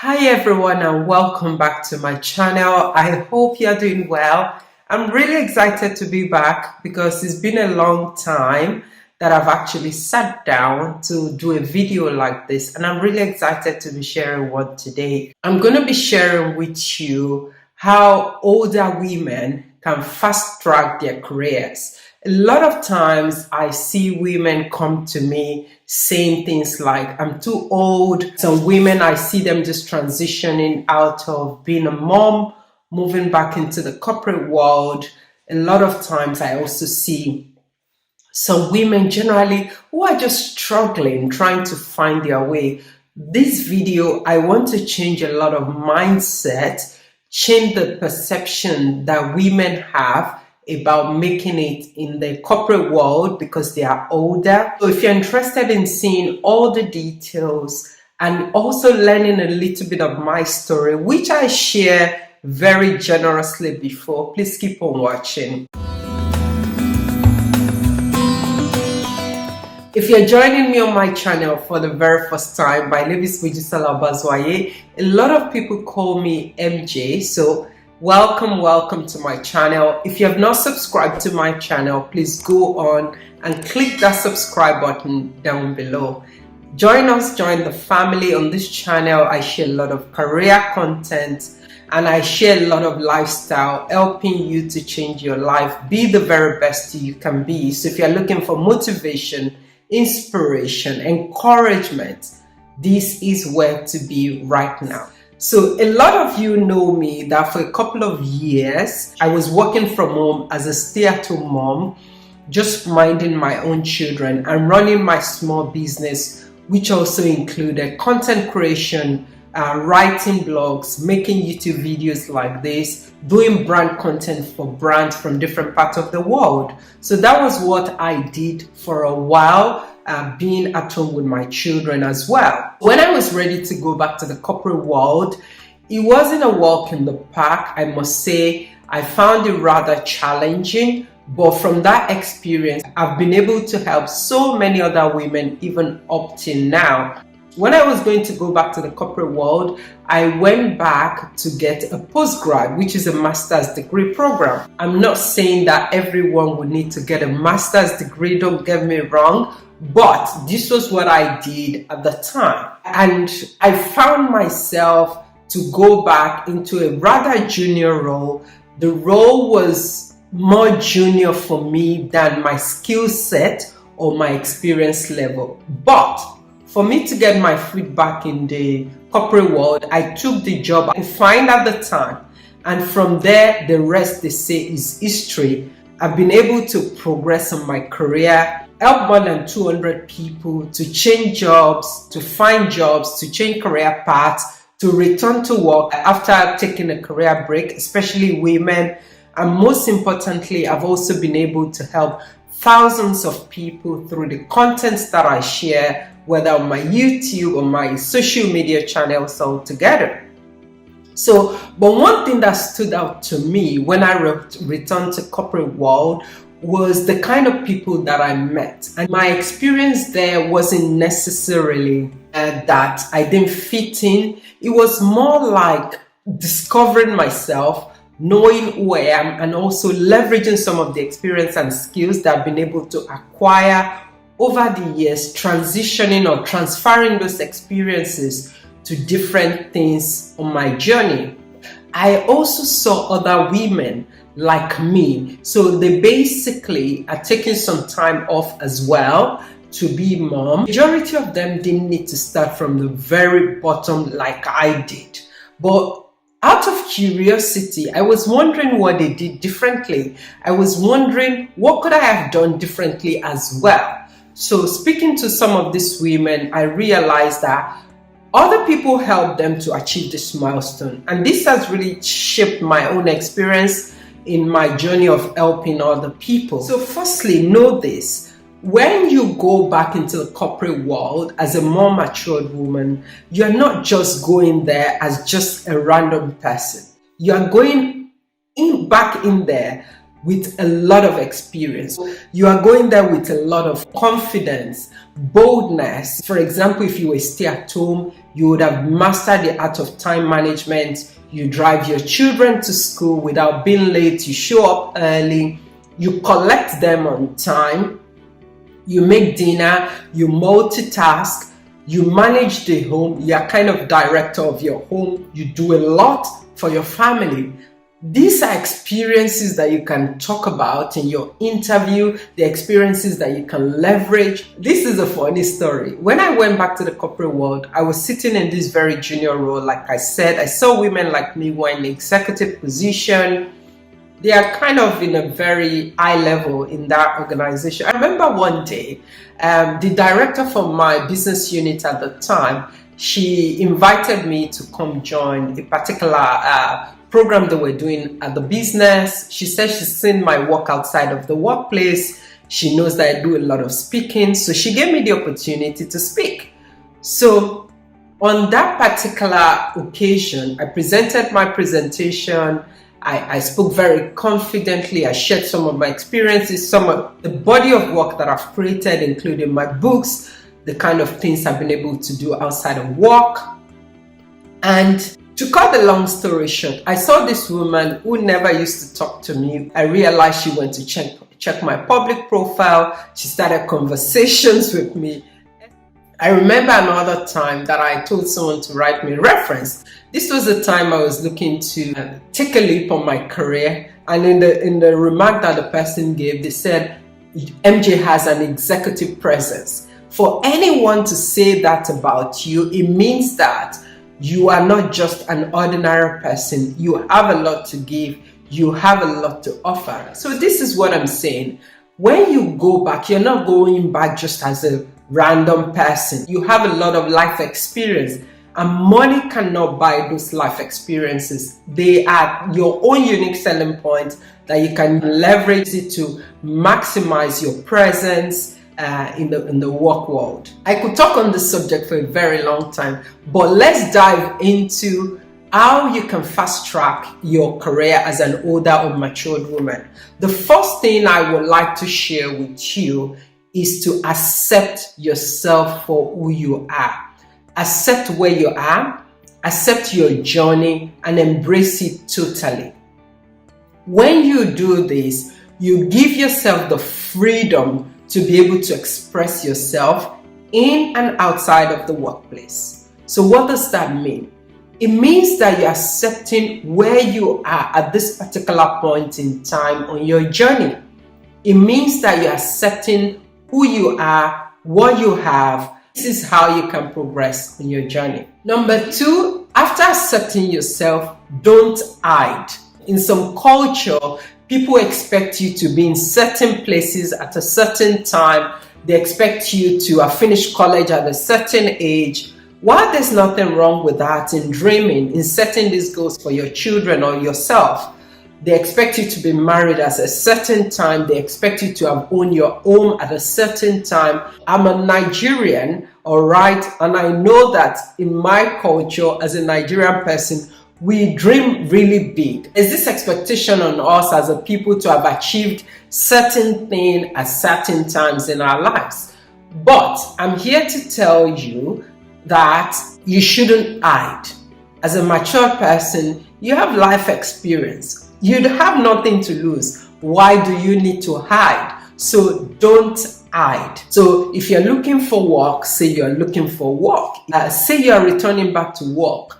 Hi everyone and welcome back to my channel. I hope you're doing well. I'm really excited to be back because it's been a long time that I've actually sat down to do a video like this, and I'm really excited to be sharing one today. I'm going to be sharing with you how older women can fast track their careers. A lot of times I see women come to me saying things like, I'm too old. Some women, I see them just transitioning out of being a mom, moving back into the corporate world. A lot of times I also see some women generally who are just struggling, trying to find their way. This video, I want to change a lot of mindset, change the perception that women have about making it in the corporate world because they are older. So if you're interested in seeing all the details and also learning a little bit of my story, which I share very generously before, please keep on watching. If you're joining me on my channel for the very first time, my name is Mojísọ́lá Ọbáṣọ̀ayé. A lot of people call me MJ, so welcome to my channel. If you have not subscribed to my channel, please go on and click that subscribe button down below. Join us, join the family. On this channel, I share a lot of career content and I share a lot of lifestyle, helping you to change your life, be the very best you can be. So if you're looking for motivation, inspiration, encouragement, this is where to be right now. So a lot of you know me that for a couple of years, I was working from home as a stay-at-home mom, just minding my own children and running my small business, which also included content creation, writing blogs, making YouTube videos like this, doing brand content for brands from different parts of the world. So that was what I did for a while, being at home with my children as well. When I was ready to go back to the corporate world, it wasn't a walk in the park. I must say, I found it rather challenging. But from that experience, I've been able to help so many other women, even up till now. When I was going to go back to the corporate world, I went back to get a postgrad, which is a master's degree program. I'm not saying that everyone would need to get a master's degree, don't get me wrong, but this was what I did at the time. And I found myself to go back into a rather junior role. The role was more junior for me than my skill set or my experience level. But for me to get my feet back in the corporate world, I took the job I find at the time. And from there, the rest, they say, is history. I've been able to progress in my career, help more than 200 people to change jobs, to find jobs, to change career paths, to return to work after taking a career break, especially women. And most importantly, I've also been able to help thousands of people through the contents that I share, whether on my YouTube or my social media channels altogether. So, but one thing that stood out to me when I returned to corporate world was the kind of people that I met. And my experience there wasn't necessarily that I didn't fit in. It was more like discovering myself, knowing who I am, and also leveraging some of the experience and skills that I've been able to acquire over the years, transitioning or transferring those experiences to different things on my journey. I also saw other women like me. So they basically are taking some time off as well to be mom. Majority of them didn't need to start from the very bottom like I did. But out of curiosity, I was wondering what they did differently. I was wondering what could I have done differently as well. So speaking to some of these women, I realized that other people helped them to achieve this milestone. And this has really shaped my own experience in my journey of helping other people. So firstly, know this. When you go back into the corporate world as a more matured woman, you're not just going there as just a random person. You're going back in there with a lot of experience. You are going there with a lot of confidence, boldness. For example, if you were stay at home, you would have mastered the art of time management. You drive your children to school without being late. You show up early. You collect them on time. You make dinner. You multitask. You manage the home. You are kind of director of your home. You do a lot for your family. These are experiences that you can talk about in your interview, the experiences that you can leverage. This is a funny story. When I went back to the corporate world, I was sitting in this very junior role. Like I said, I saw women like me who are in the executive position. They are kind of in a very high level in that organization. I remember one day, the director for my business unit at the time, she invited me to come join a particular program that we're doing at the business. She said she's seen my work outside of the workplace. She knows that I do a lot of speaking. So she gave me the opportunity to speak. So on that particular occasion, I presented my presentation. I spoke very confidently. I shared some of my experiences, some of the body of work that I've created, including my books, the kind of things I've been able to do outside of work. And to cut the long story short, I saw this woman who never used to talk to me. I realized she went to check my public profile. She started conversations with me. I remember another time that I told someone to write me a reference. This was the time I was looking to take a leap on my career. And in the remark that the person gave, they said, MJ has an executive presence. For anyone to say that about you, it means that you are not just an ordinary person. You have a lot to give. You have a lot to offer. So this is what I'm saying. When you go back, you're not going back just as a random person. You have a lot of life experience, and money cannot buy those life experiences. They are your own unique selling point that you can leverage it to maximize your presence in the work world. I could talk on this subject for a very long time, but let's dive into how you can fast track your career as an older or matured woman. The first thing I would like to share with you is to accept yourself for who you are. Accept where you are, accept your journey, and embrace it totally. When you do this, you give yourself the freedom to be able to express yourself in and outside of the workplace. So what does that mean? It means that you're accepting where you are at this particular point in time on your journey. It means that you're accepting who you are, what you have. This is how you can progress in your journey. Number two, after accepting yourself, don't hide. In some culture, people expect you to be in certain places at a certain time. They expect you to have finished college at a certain age. While there's nothing wrong with that in dreaming, in setting these goals for your children or yourself, they expect you to be married at a certain time. They expect you to have owned your home at a certain time. I'm a Nigerian, all right? And I know that in my culture as a Nigerian person, we dream really big. There's this expectation on us as a people to have achieved certain things at certain times in our lives. But I'm here to tell you that you shouldn't hide. As a mature person, you have life experience. You'd have nothing to lose. Why do you need to hide? So don't hide. So if you're looking for work, say you're looking for work. Say you're returning back to work.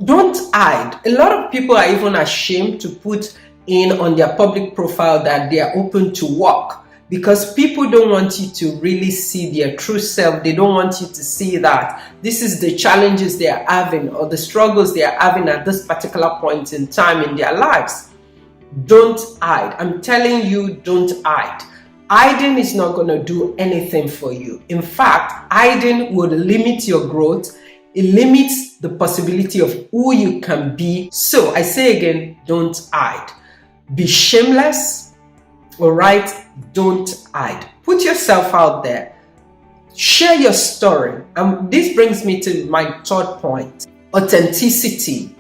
Don't hide. A lot of people are even ashamed to put in on their public profile that they are open to work, because people don't want you to really see their true self. They don't want you to see that this is the challenges they are having or the struggles they are having at this particular point in time in their lives. Don't hide. I'm telling you, don't hide. Hiding is not going to do anything for you. In fact, hiding would limit your growth. It limits the possibility of who you can be. So I say again, don't hide. Be shameless. All right? Don't hide. Put yourself out there. Share your story. And this brings me to my third point. Authenticity.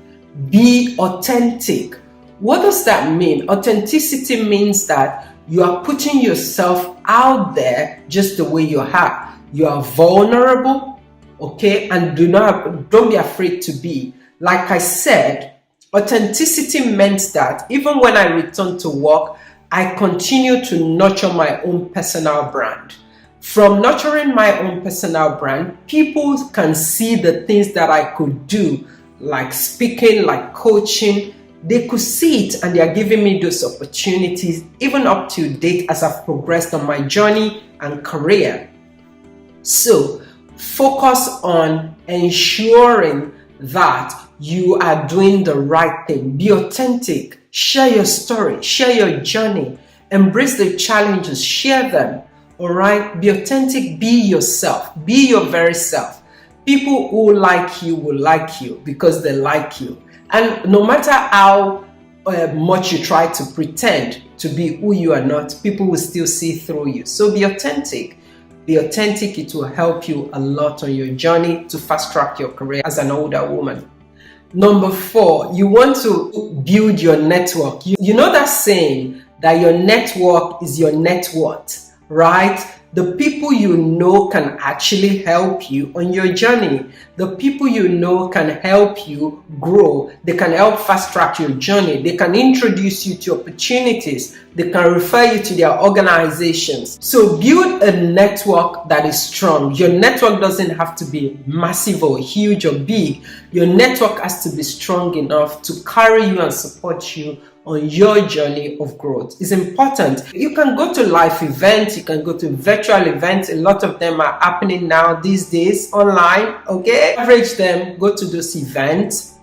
Be authentic. what does that mean? Authenticity means that you are putting yourself out there just the way you are. You are vulnerable, okay, and don't be afraid to be. Like I said, authenticity meant that even when I return to work, I continue to nurture my own personal brand. From nurturing my own personal brand, people can see the things that I could do, like speaking, like coaching. They could see it, and they are giving me those opportunities even up to date as I've progressed on my journey and career. So focus on ensuring that you are doing the right thing. Be authentic. Share your story. Share your journey. Embrace the challenges. Share them. All right? Be authentic. Be yourself. Be your very self. People who like you will like you because they like you. And no matter how much you try to pretend to be who you are not, people will still see through you. So be authentic. Be authentic. It will help you a lot on your journey to fast track your career as an older woman. Number 4, you want to build your network. You know that saying that your network is your net worth, right? The people you know can actually help you on your journey. The people you know can help you grow. They can help fast track your journey. They can introduce you to opportunities. They can refer you to their organizations. So build a network that is strong. Your network doesn't have to be massive or huge or big. Your network has to be strong enough to carry you and support you on your journey of growth. It's important. You can go to live events, you can go to virtual events. A lot of them are happening now these days online, okay? Average them, go to those events.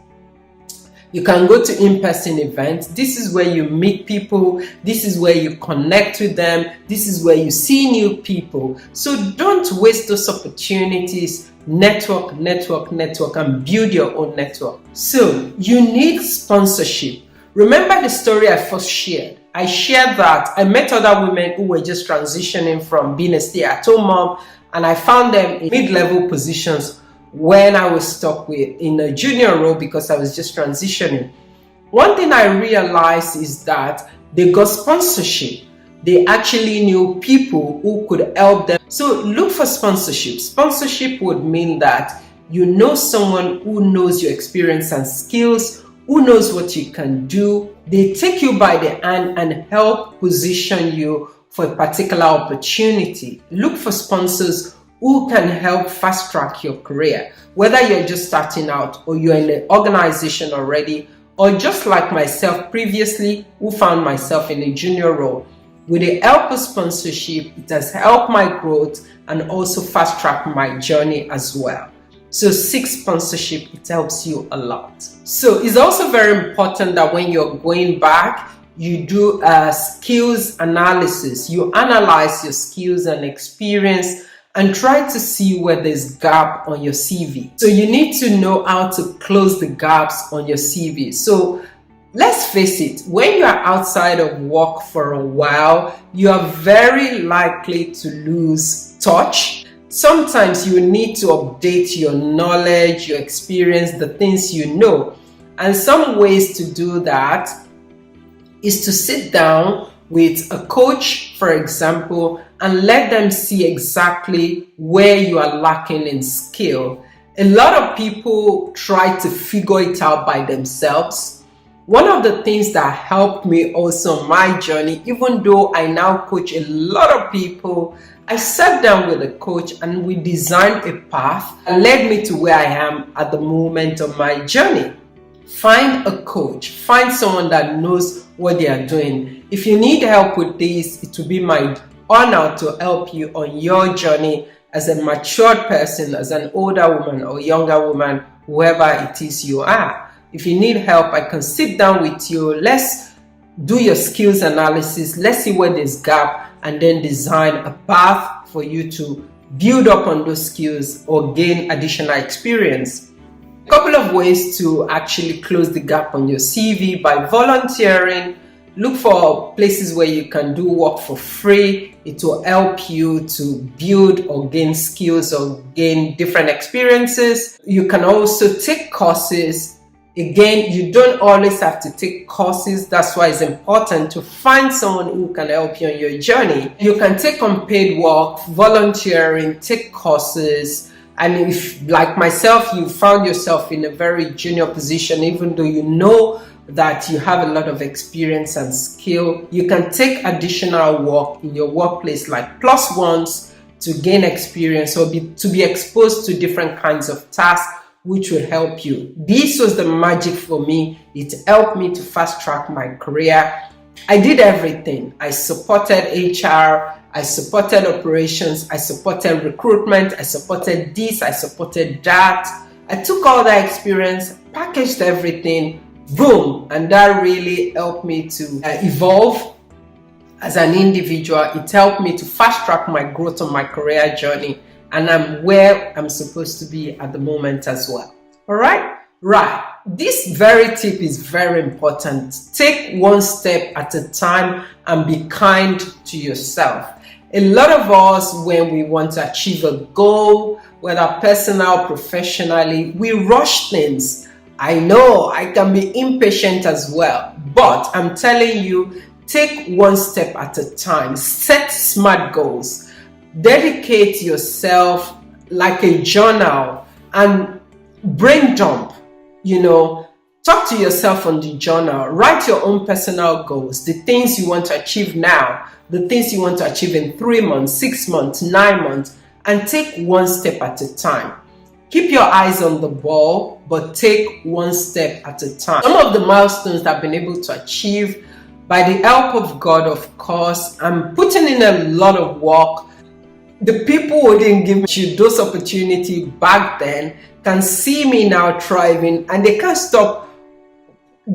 You can go to in-person events. This is where you meet people. This is where you connect with them. This is where you see new people. So don't waste those opportunities. Network, and build your own network. So you need sponsorship. Remember the story I first shared? I shared that I met other women who were just transitioning from being a stay-at-home mom, and I found them in mid-level positions when I was stuck in a junior role because I was just transitioning. One thing I realized is that they got sponsorship. They actually knew people who could help them. So look for sponsorship. Sponsorship would mean that you know someone who knows your experience and skills, who knows what you can do. They take you by the hand and help position you for a particular opportunity. Look for sponsors who can help fast track your career, whether you're just starting out or you're in an organization already, or just like myself previously, who found myself in a junior role. With the help of sponsorship, it has helped my growth and also fast track my journey as well. So seek sponsorship, it helps you a lot. So it's also very important that when you're going back, you do a skills analysis. You analyze your skills and experience and try to see where there's gap on your CV. So you need to know how to close the gaps on your CV. So let's face it, when you are outside of work for a while, you are very likely to lose touch. Sometimes you need to update your knowledge, your experience, the things you know. And some ways to do that is to sit down with a coach, for example, and let them see exactly where you are lacking in skill. A lot of people try to figure it out by themselves. One of the things that helped me also on my journey, even though I now coach a lot of people, I sat down with a coach and we designed a path that led me to where I am at the moment of my journey. Find a coach, find someone that knows what they are doing. If you need help with this, it will be my honor to help you on your journey as a matured person, as an older woman or younger woman, whoever it is you are. If you need help, I can sit down with you. Let's do your skills analysis. Let's see where there's gap and then design a path for you to build up on those skills or gain additional experience. A couple of ways to actually close the gap on your CV: by volunteering. Look for places where you can do work for free. It will help you to build or gain skills or gain different experiences. You can also take courses. Again, you don't always have to take courses. That's why it's important to find someone who can help you on your journey. You can take unpaid work, volunteering, take courses. And if, like myself, you found yourself in a very junior position, even though you know that you have a lot of experience and skill, you can take additional work in your workplace, like plus ones, to gain experience or to be exposed to different kinds of tasks, which will help you. This was the magic for me. It helped me to fast track my career. I did everything. I supported HR, I supported operations, I supported recruitment, I supported this, I supported that. I took all that experience, packaged everything, boom, and that really helped me to evolve as an individual. It helped me to fast track my growth on my career journey, and I'm where I'm supposed to be at the moment as well. All right? Right. This very tip is very important. Take one step at a time and be kind to yourself. A lot of us, when we want to achieve a goal, whether personal or professionally, we rush things. I know I can be impatient as well, but I'm telling you, take one step at a time. Set smart goals. Dedicate yourself like a journal and brain dump. Talk to yourself on the journal. Write your own personal goals, the things you want to achieve now, the things you want to achieve in 3 months, 6 months, 9 months, and take one step at a time. Keep your eyes on the ball, but take one step at a time. Some of the milestones that I've been able to achieve, by the help of God, of course, I'm putting in a lot of work. The people who didn't give me those opportunities back then can see me now thriving, and they can't stop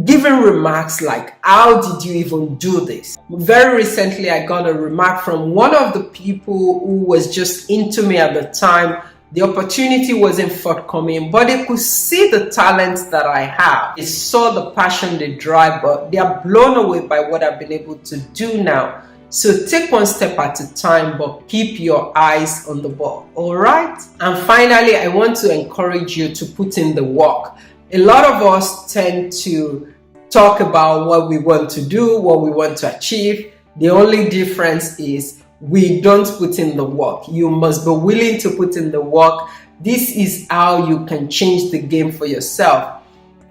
giving remarks like, how did you even do this? Very recently, I got a remark from one of the people who was just into me at the time. The opportunity wasn't forthcoming, but they could see the talents that I have. They saw the passion, the drive, but they are blown away by what I've been able to do now. So take one step at a time, but keep your eyes on the ball. All right? And finally, I want to encourage you to put in the work. A lot of us tend to talk about what we want to do, what we want to achieve. The only difference is we don't put in the work. You must be willing to put in the work. This is how you can change the game for yourself.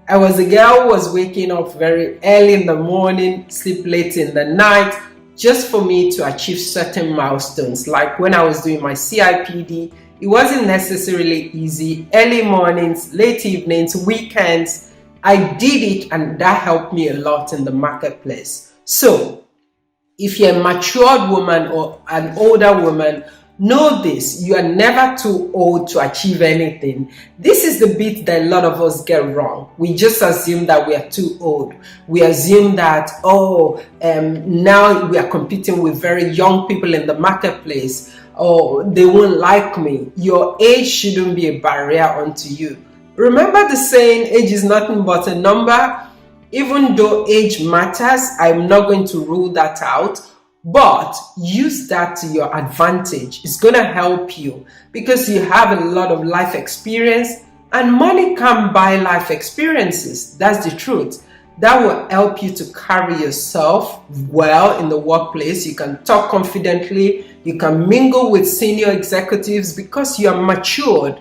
I was a girl who was waking up very early in the morning, sleep late in the night, just for me to achieve certain milestones. Like when I was doing my CIPD, it wasn't necessarily easy. Early mornings, late evenings, weekends, I did it, and that helped me a lot in the marketplace. So if you're a matured woman or an older woman, know this: you are never too old to achieve anything. This is the bit that a lot of us get wrong. We just assume that we are too old. We assume that, now we are competing with very young people in the marketplace, or they won't like me. Your age shouldn't be a barrier unto you. Remember the saying, age is nothing but a number. Even though age matters, I'm not going to rule that out, but use that to your advantage. It's going to help you because you have a lot of life experience, and money can't buy life experiences. That's the truth. That will help you to carry yourself well in the workplace. You can talk confidently. You can mingle with senior executives because you are matured.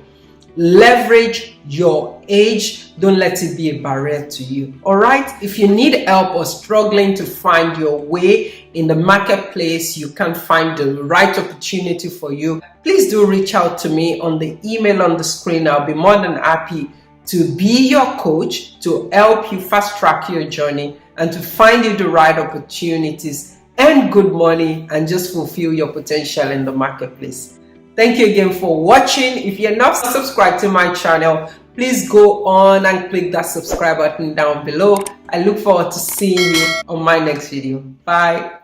Leverage your age. Don't let it be a barrier to you. All right? If you need help or struggling to find your way in the marketplace, you can't find the right opportunity for you, please do reach out to me on the email on the screen. I'll be more than happy to be your coach, to help you fast track your journey and to find you the right opportunities, earn good money, and just fulfill your potential in the marketplace. Thank you again for watching. If you're not subscribed to my channel, please go on and click that subscribe button down below. I look forward to seeing you on my next video. Bye.